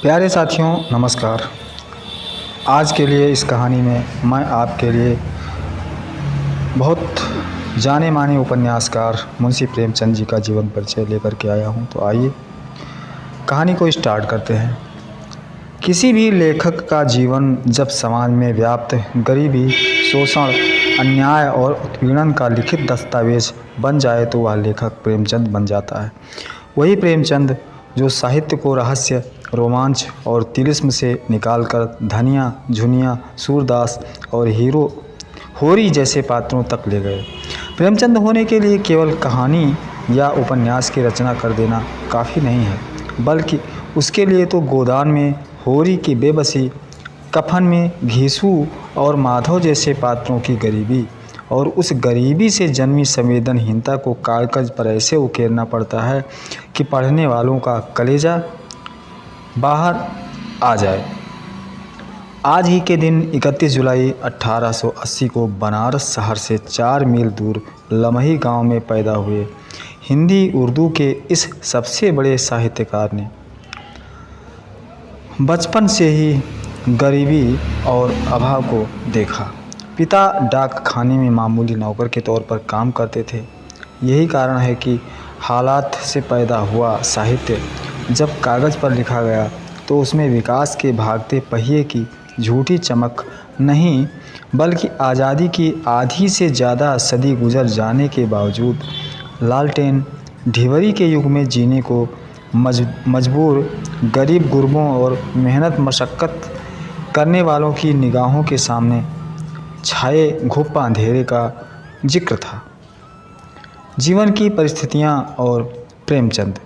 प्यारे साथियों नमस्कार। आज के लिए इस कहानी में मैं आपके लिए बहुत जाने माने उपन्यासकार मुंशी प्रेमचंद जी का जीवन परिचय लेकर के आया हूं। तो आइए कहानी को स्टार्ट करते हैं। किसी भी लेखक का जीवन जब समाज में व्याप्त गरीबी, शोषण, अन्याय और उत्पीड़न का लिखित दस्तावेज बन जाए तो वह लेखक प्रेमचंद बन जाता है। वही प्रेमचंद जो साहित्य को रहस्य, रोमांच और तिलिस्म से निकालकर धनिया, झुनिया, सूरदास और होरी जैसे पात्रों तक ले गए। प्रेमचंद होने के लिए केवल कहानी या उपन्यास की रचना कर देना काफ़ी नहीं है, बल्कि उसके लिए तो गोदान में होरी की बेबसी, कफन में घीसू और माधव जैसे पात्रों की गरीबी और उस गरीबी से जन्मी संवेदनहीनता को कागज पर ऐसे उकेरना पड़ता है कि पढ़ने वालों का कलेजा बाहर आ जाए। आज ही के दिन 31 जुलाई 1880 को बनारस शहर से 4 मील दूर लमही गांव में पैदा हुए हिंदी उर्दू के इस सबसे बड़े साहित्यकार ने बचपन से ही गरीबी और अभाव को देखा। पिता डाक खाने में मामूली नौकर के तौर पर काम करते थे। यही कारण है कि हालात से पैदा हुआ साहित्य जब कागज़ पर लिखा गया तो उसमें विकास के भागते पहिए की झूठी चमक नहीं, बल्कि आज़ादी की आधी से ज़्यादा सदी गुजर जाने के बावजूद लालटेन ढिबरी के युग में जीने को मजबूर गरीब गुरबों और मेहनत मशक्क़त करने वालों की निगाहों के सामने छाए घुप्पा अंधेरे का जिक्र था। जीवन की परिस्थितियां और प्रेमचंद।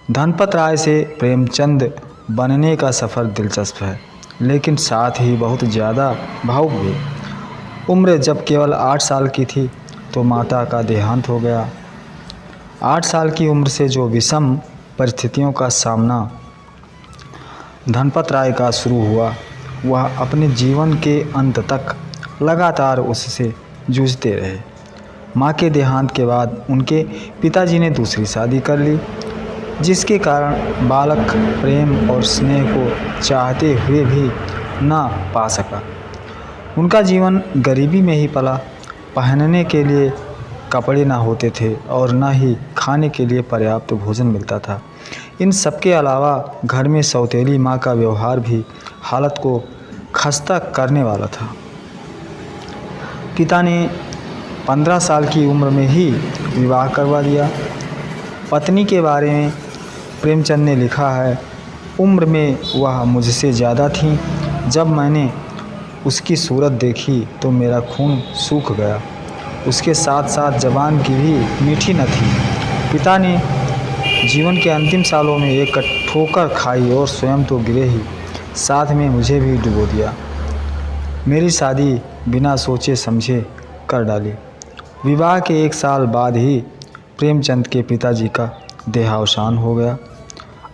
धनपत राय से प्रेमचंद बनने का सफ़र दिलचस्प है, लेकिन साथ ही बहुत ज़्यादा भावुक भी। उम्र जब केवल 8 साल की थी तो माता का देहांत हो गया। 8 साल की उम्र से जो विषम परिस्थितियों का सामना धनपत राय का शुरू हुआ, वह अपने जीवन के अंत तक लगातार उससे जूझते रहे। माँ के देहांत के बाद उनके पिताजी ने दूसरी शादी कर ली, जिसके कारण बालक प्रेम और स्नेह को चाहते हुए भी ना पा सका। उनका जीवन गरीबी में ही पला। पहनने के लिए कपड़े ना होते थे और ना ही खाने के लिए पर्याप्त भोजन मिलता था। इन सबके अलावा घर में सौतेली माँ का व्यवहार भी हालत को खस्ता करने वाला था। पिता ने 15 साल की उम्र में ही विवाह करवा दिया। पत्नी के बारे में प्रेमचंद ने लिखा है, उम्र में वह मुझसे ज़्यादा थी। जब मैंने उसकी सूरत देखी तो मेरा खून सूख गया। उसके साथ साथ ज़बान की भी मीठी न थी। पिता ने जीवन के अंतिम सालों में एक ठोकर खाई और स्वयं तो गिरे ही, साथ में मुझे भी डुबो दिया। मेरी शादी बिना सोचे समझे कर डाली। विवाह के 1 साल बाद ही प्रेमचंद के पिताजी का देहावसान हो गया।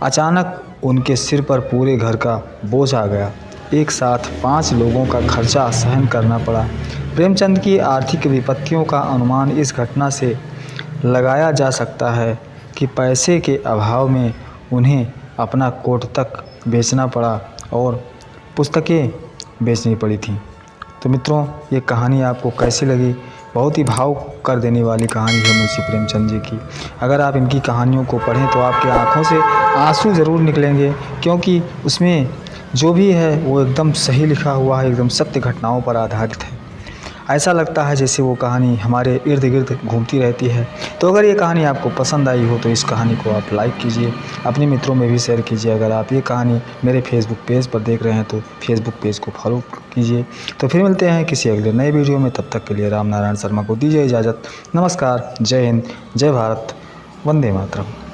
अचानक उनके सिर पर पूरे घर का बोझ आ गया। एक साथ 5 लोगों का खर्चा सहन करना पड़ा। प्रेमचंद की आर्थिक विपत्तियों का अनुमान इस घटना से लगाया जा सकता है कि पैसे के अभाव में उन्हें अपना कोट तक बेचना पड़ा और पुस्तकें बेचनी पड़ी थीं। तो मित्रों, ये कहानी आपको कैसी लगी? बहुत ही भावुक कर देने वाली कहानी है मुंशी प्रेमचंद जी की। अगर आप इनकी कहानियों को पढ़ें तो आपकी आंखों से आंसू ज़रूर निकलेंगे, क्योंकि उसमें जो भी है वो एकदम सही लिखा हुआ है, एकदम सत्य घटनाओं पर आधारित है। ऐसा लगता है जैसे वो कहानी हमारे इर्द गिर्द घूमती रहती है। तो अगर ये कहानी आपको पसंद आई हो तो इस कहानी को आप लाइक कीजिए, अपने मित्रों में भी शेयर कीजिए। अगर आप ये कहानी मेरे फेसबुक पेज पर देख रहे हैं तो फेसबुक पेज को फॉलो कीजिए। तो फिर मिलते हैं किसी अगले नए वीडियो में। तब तक के लिए राम नारायण शर्मा को दीजिए इजाज़त। नमस्कार, जय हिंद, जय भारत, वंदे मातरम।